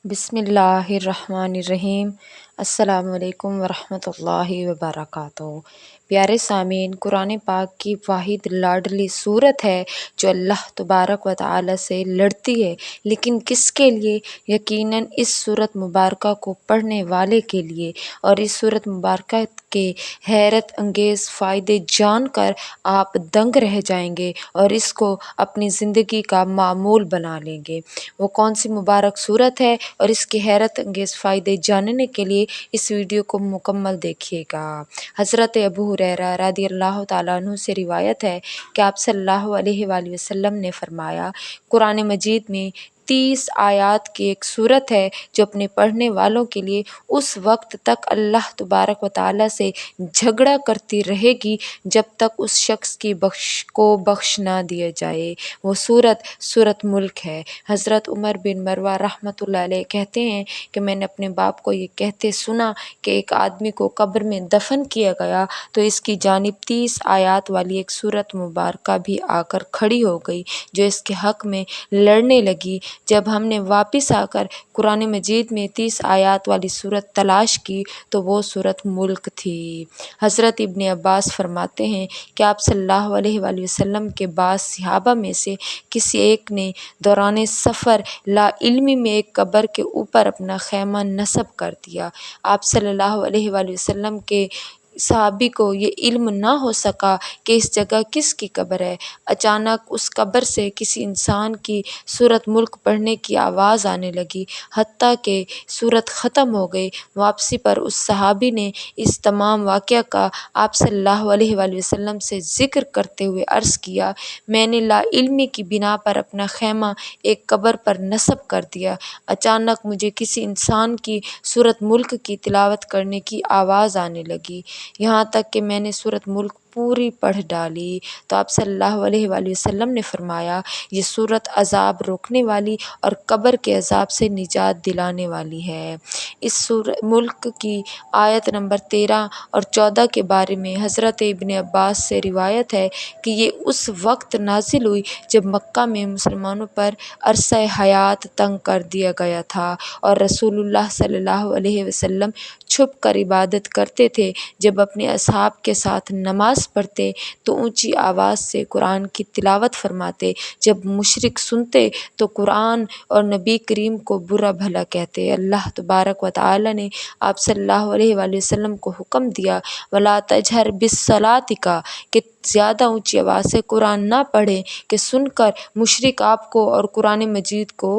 بسم اللہ الرحمن الرحیم۔ السلام علیکم ورحمۃ اللہ وبرکاتہ۔ پیارے سامعین، قرآن پاک کی واحد لاڈلی صورت ہے جو اللہ تبارک و تعالی سے لڑتی ہے، لیکن کس کے لیے؟ یقیناً اس صورت مبارکہ کو پڑھنے والے کے لیے، اور اس صورت مبارکہ کے حیرت انگیز فائدے جان کر آپ دنگ رہ جائیں گے اور اس کو اپنی زندگی کا معمول بنا لیں گے۔ وہ کون سی مبارک صورت ہے اور اس کے حیرت انگیز فائدے جاننے کے لیے اس ویڈیو کو مکمل دیکھیے گا۔ حضرت ابو ہریرہ رضی اللہ تعالیٰ عنہ سے روایت ہے کہ آپ صلی اللہ علیہ وآلہ وسلم نے فرمایا، قرآن مجید میں 30 آیات کی ایک صورت ہے جو اپنے پڑھنے والوں کے لیے اس وقت تک اللہ تبارک و تعالیٰ سے جھگڑا کرتی رہے گی جب تک اس شخص کی کو بخش نہ دیا جائے۔ وہ سورت ملک ہے۔ حضرت عمر بن مروہ رحمۃ اللہ علیہ کہتے ہیں کہ میں نے اپنے باپ کو یہ کہتے سنا کہ ایک آدمی کو قبر میں دفن کیا گیا تو اس کی جانب 30 آیات والی ایک سورت مبارکہ بھی آ کر کھڑی ہو گئی جو اس کے حق میں لڑنے لگی۔ جب ہم نے واپس آ کر قرآن مجید میں 30 آیات والی سورت تلاش کی تو وہ سورت ملک تھی۔ حضرت ابن عباس فرماتے ہیں کہ آپ صلی اللہ علیہ وآلہ وسلم کے بعض صحابہ میں سے کسی ایک نے دوران سفر لا علمی میں ایک قبر کے اوپر اپنا خیمہ نصب کر دیا۔ آپ صلی اللہ علیہ وآلہ وسلم کے صحابی کو یہ علم نہ ہو سکا کہ اس جگہ کس کی قبر ہے۔ اچانک اس قبر سے کسی انسان کی سورت ملک پڑھنے کی آواز آنے لگی، حتیٰ کہ سورت ختم ہو گئی۔ واپسی پر اس صحابی نے اس تمام واقعہ کا آپ صلی اللہ علیہ وآلہ وسلم سے ذکر کرتے ہوئے عرض کیا، میں نے لا علمی کی بنا پر اپنا خیمہ ایک قبر پر نصب کر دیا۔ اچانک مجھے کسی انسان کی سورت ملک کی تلاوت کرنے کی آواز آنے لگی، یہاں تک کہ میں نے سورت ملک پوری پڑھ ڈالی تو آپ صلی اللہ علیہ وآلہ وسلم نے فرمایا، یہ سورت عذاب روکنے والی اور قبر کے عذاب سے نجات دلانے والی ہے۔ اس سورت ملک کی آیت نمبر 13 اور 14 کے بارے میں حضرت ابن عباس سے روایت ہے کہ یہ اس وقت نازل ہوئی جب مکہ میں مسلمانوں پر عرصہ حیات تنگ کر دیا گیا تھا اور رسول اللہ صلی اللہ علیہ وسلم چھپ کر عبادت کرتے تھے۔ جب اپنے اصحاب کے ساتھ نماز پڑھتے تو اونچی آواز سے قرآن کی تلاوت فرماتے۔ جب مشرک سنتے تو قرآن اور نبی کریم کو برا بھلا کہتے۔ اللہ تبارک و تعالی نے آپ صلی اللہ علیہ وآلہ وسلم کو حکم دیا، وَلَا تَجْهَرْ بِالصَّلَاةِ کہ زیادہ اونچی آواز سے قرآن نہ پڑھیں کہ سن کر مشرک آپ کو اور قرآن مجید کو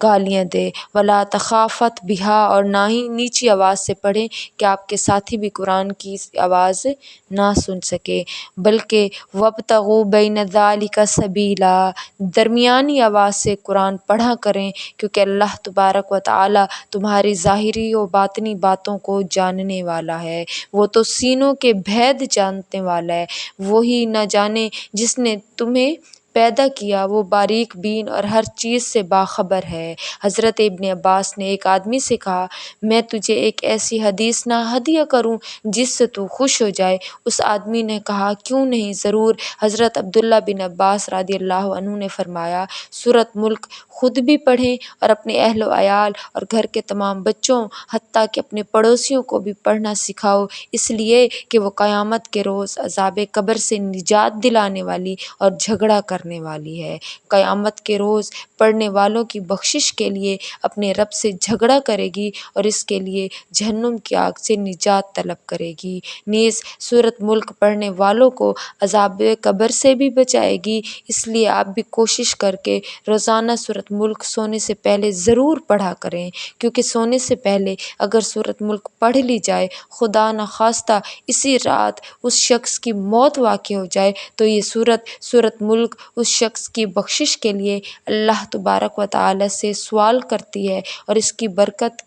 گالیاں دے، وَلَا تَخَافَتْ بِهَا اور نہ ہی نیچی آواز سے پڑھیں کہ آپ کے ساتھی بھی قرآن کی آواز نہ سن سکے، بلکہ وَابْتَغُوا بَيْنَ ذَلِكَ سَبِيلًا درمیانی آواز سے قرآن پڑھا کریں، کیونکہ اللہ تبارک و تعالی تمہاری ظاہری و باطنی باتوں کو جاننے والا ہے۔ وہ تو سینوں کے بھید جاننے والا ہے۔ وہی نہ جانے جس نے تمہیں پیدا کیا، وہ باریک بین اور ہر چیز سے باخبر ہے۔ حضرت ابن عباس نے ایک آدمی سے کہا، میں تجھے ایک ایسی حدیث نہ ہدیہ کروں جس سے تو خوش ہو جائے؟ اس آدمی نے کہا، کیوں نہیں، ضرور۔ حضرت عبداللہ بن عباس رضی اللہ عنہ نے فرمایا، سورت ملک خود بھی پڑھیں اور اپنے اہل و عیال اور گھر کے تمام بچوں حتیٰ کہ اپنے پڑوسیوں کو بھی پڑھنا سکھاؤ، اس لیے کہ وہ قیامت کے روز عذاب قبر سے نجات دلانے والی اور جھگڑا کرنے والی ہے۔ قیامت کے روز پڑھنے والوں کی بخشش کے لیے اپنے رب سے جھگڑا کرے گی اور اس کے لیے جہنم کی آگ سے نجات طلب کرے گی۔ نیز سورت ملک پڑھنے والوں کو عذاب قبر سے بھی بچائے گی، اس لیے آپ بھی کوشش کر کے روزانہ سورت ملک سونے سے پہلے ضرور پڑھا کریں، کیونکہ سونے سے پہلے اگر سورت ملک پڑھ لی جائے، خدا نخواستہ اسی رات اس شخص کی موت واقع ہو جائے تو یہ سورت ملک اس شخص کی بخشش کے لیے اللہ تبارک و تعالی سے سوال کرتی ہے اور اس کی برکت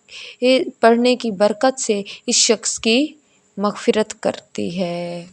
پڑھنے کی برکت سے اس شخص کی مغفرت کرتی ہے۔